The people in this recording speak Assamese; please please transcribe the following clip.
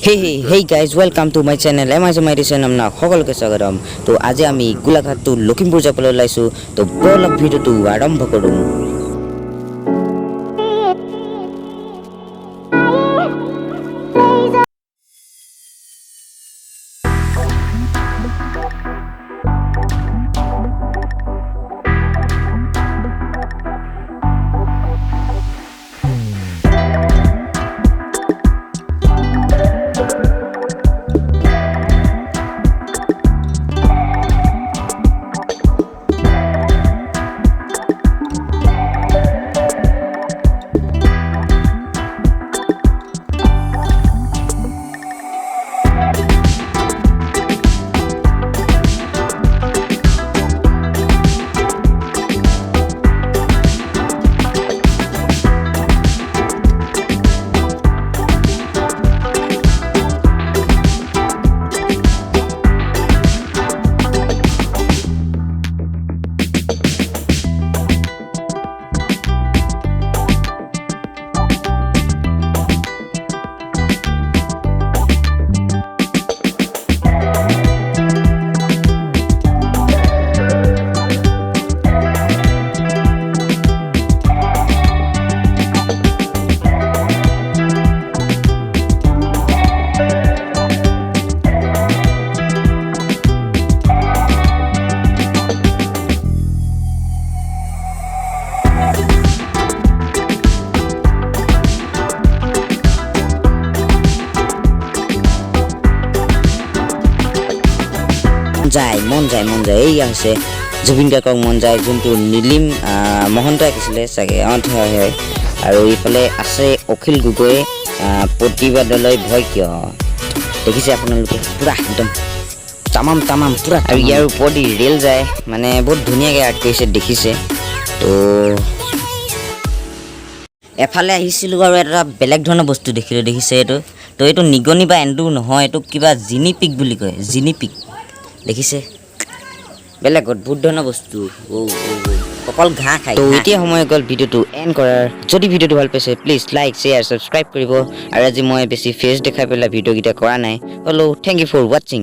Hey guys, welcome to my channel. Amazon Medicine amna সকলকে স্বাগতম তো আজি আমি গোলাঘাট টু লখিমপুৰ যাবলৈ লাইছো তো বলক ভিডিওটো আৰম্ভ কৰোঁ মন যায় এই আছে জুবিন গাৰ্গক মন যায় যোনটো নীলিম মহন্ত আকিছিলে চাগে হয় আৰু ইফালে আছে অখিল গগৈ প্ৰতিবাদলৈ ভয় কিয় দেখিছে আপোনালোকে পুৰা একদম তামাম পুৰা আৰু ইয়াৰ ওপৰত ৰেল যায় মানে বহুত ধুনীয়াকৈ আৰ্ট কৰিছে দেখিছে তো এফালে আহিছিলোঁ আৰু এটা বেলেগ ধৰণৰ বস্তু দেখিছে এইটো নিগনি বা এন্দুৰ নহয় এইটো কিবা জিনিপিক বুলি কয় জিনিপিক দেখিছে বেলেগ অদ্ভুত ধৰণৰ বস্তু অকল ঘাঁহ খায় তো এতিয়া সময় গ'ল ভিডিঅ'টো এণ্ড কৰাৰ যদি ভিডিঅ'টো ভাল পাইছে প্লিজ লাইক শ্বেয়াৰ ছাবস্ক্ৰাইব কৰিব আৰু আজি মই বেছি ফেচ দেখাই পেলাই ভিডিঅ'কেইটা কৰা নাই হেল্ল' থেংক ইউ ফৰ ৱাচিং